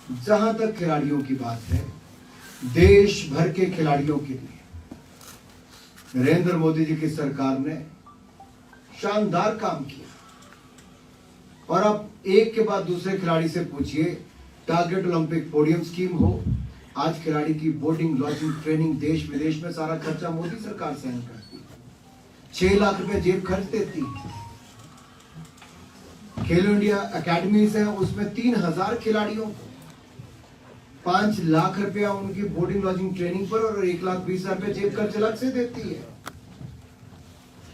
जहां तक खिलाड़ियों की बात है, देश भर के खिलाड़ियों के लिए नरेंद्र मोदी जी की सरकार ने शानदार काम किया। और आप एक के बाद दूसरे खिलाड़ी से पूछिए, टारगेट ओलंपिक पोडियम स्कीम हो, आज खिलाड़ी की बोर्डिंग, लॉजिंग, ट्रेनिंग, देश विदेश में सारा खर्चा मोदी सरकार सहन करती है। 6 लाख रुपए जेब खर्च देती है। खेलो इंडिया अकेडमीज है, उसमें 3000 खिलाड़ियों को 5 लाख रुपया उनकी बोर्डिंग, लॉजिंग, ट्रेनिंग पर और 1,20,000 रुपए जेब खर्च अलग से देती है।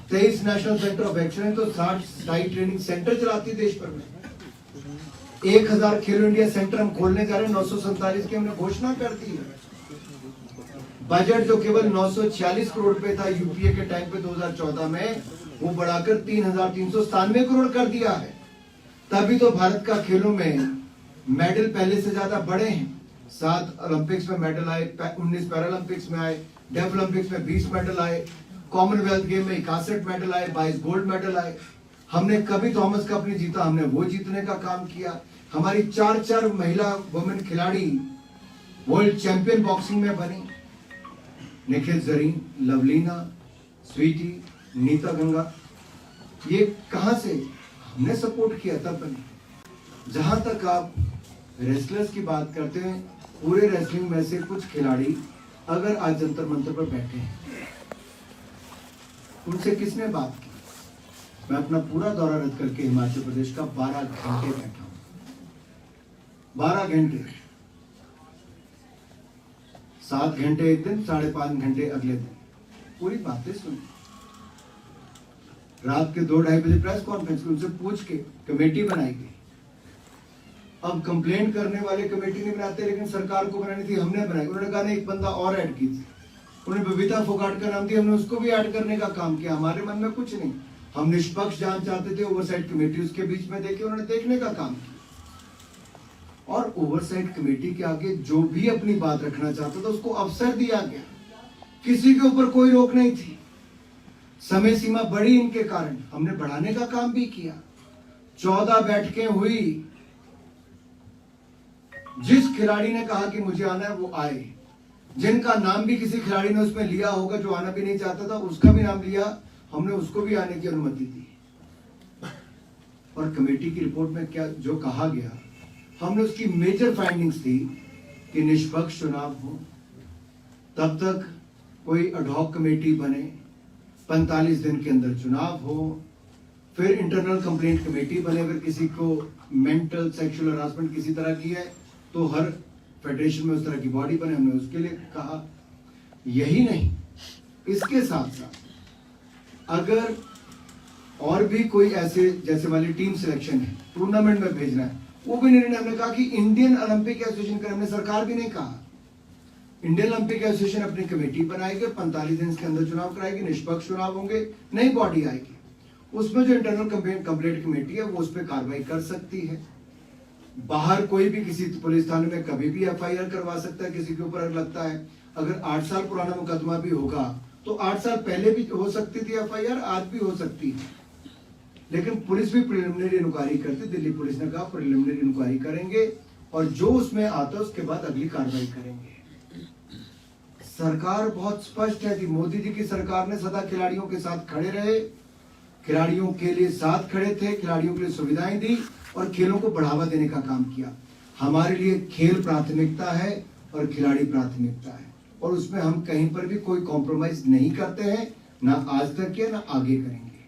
23 नेशनल सेंटर ऑफ एक्सीलेंस तो 60 ट्रेनिंग सेंटर चलाती है देश भर में। 1000 खेलो इंडिया सेंटर हम खोलने जा रहे हैं, 947 की हमने घोषणा कर दी है। बजट जो केवल 946 करोड़ रुपए था यूपीए के टाइम पे 2014 में, वो बढ़ाकर 3,397 करोड़ कर दिया है। तभी तो भारत का खेलों में मेडल पहले से ज्यादा बढ़े हैं। 7 ओलंपिक्स में मेडल आए, 19 पैरालंपिक्स में आए, डेफ ओलंपिक्स में 20 मेडल आए, कॉमनवेल्थ गेम में 61 मेडल आए, 22 गोल्ड मेडल आए। हमने कभी थॉमस कप नहीं जीता, हमने वो जीतने का काम किया। हमारी 4 महिला वुमेन खिलाड़ी वर्ल्ड चैंपियन बॉक्सिंग में बनी। निखिल जरीन, लवलीना, स्वीटी, नीता गंगा, ये कहां से हमने सपोर्ट किया तब बनी। जहां तक आप रेसलर्स की बात करते हैं, पूरे रेसलिंग में से कुछ खिलाड़ी अगर आज जंतर मंतर पर बैठे हैं, उनसे किसने बात की? मैं अपना पूरा दौरा रद्द करके हिमाचल प्रदेश का 12 घंटे बैठा हूं। 12 घंटे, 7 घंटे एक दिन, 5.5 घंटे अगले दिन, पूरी बातें सुनी। रात के 2-2:30 बजे प्रेस कॉन्फ्रेंस की, उनसे पूछ के कमेटी बनाई गई। अब कंप्लेंट करने वाले कमेटी नहीं बनाते, लेकिन सरकार को बनानी थी, हमने बनाई। उन्होंने कहा एक बंदा और ऐड की थी, उन्होंने बबीता फोगाट का नाम दिया, हमने उसको भी ऐड करने का काम किया। हमारे मन में कुछ नहीं, हम निष्पक्ष जांच चाहते थे। ओवरसाइट कमेटी उसके बीच में देखी, उन्होंने देखने का काम किया। और ओवरसाइट कमेटी के आगे जो भी अपनी बात रखना चाहता था उसको अवसर दिया गया, किसी के ऊपर कोई रोक नहीं थी। समय सीमा बढ़ी इनके कारण, हमने बढ़ाने का काम भी किया। 14 बैठकें हुई। जिस खिलाड़ी ने कहा कि मुझे आना है वो आए, जिनका नाम भी किसी खिलाड़ी ने उसमें लिया होगा जो आना भी नहीं चाहता था, उसका भी नाम लिया, हमने उसको भी आने की अनुमति दी। और कमेटी की रिपोर्ट में क्या जो कहा गया, हमने उसकी मेजर फाइंडिंग्स थी कि निष्पक्ष चुनाव हो, तब तक कोई अडॉक कमेटी बने, 45 दिन के अंदर चुनाव हो, फिर इंटरनल कंप्लेंट कमेटी बने। अगर किसी को मेंटल सेक्सुअल हरासमेंट किसी तरह की है तो हर फेडरेशन में उस तरह की बॉडी बने, हमने उसके लिए कहा। यही नहीं, इसके साथ साथ अगर और भी कोई ऐसे जैसे वाली टीम सिलेक्शन है, टूर्नामेंट में भेजना है, वो भी निर्णय हमने कहा कि इंडियन ओलंपिक एसोसिएशन करे। हमने सरकार भी नहीं कहा, इंडियन ओलंपिक एसोसिएशन अपनी कमेटी बनाएगी, 45 दिन के अंदर चुनाव कराएगी, निष्पक्ष चुनाव होंगे, नई बॉडी आएगी, उसमें जो इंटरनल कंप्लेंट कमेटी है वो उस पर कार्रवाई कर सकती है। बाहर कोई भी किसी पुलिस थाने में कभी भी एफआईआर करवा सकता है किसी के ऊपर अगर लगता है। अगर 8 साल पुराना मुकदमा भी होगा तो 8 साल पहले भी हो सकती थी एफआईआर, आज भी हो सकती है। लेकिन पुलिस भी प्रिलिमिनरी इंक्वायरी करती, दिल्ली पुलिस ने कहा प्रिलिमिनरी इंक्वायरी करेंगे और जो उसमें आता है उसके बाद अगली कार्रवाई करेंगे। सरकार बहुत स्पष्ट है कि मोदी जी की सरकार ने सदा खिलाड़ियों के साथ खड़े रहे, खिलाड़ियों के लिए साथ खड़े थे, खिलाड़ियों के लिए सुविधाएं दी और खेलों को बढ़ावा देने का काम किया। हमारे लिए खेल प्राथमिकता है और खिलाड़ी प्राथमिकता है, और उसमें हम कहीं पर भी कोई कॉम्प्रोमाइज नहीं करते हैं, ना आज तक किया ना आगे करेंगे।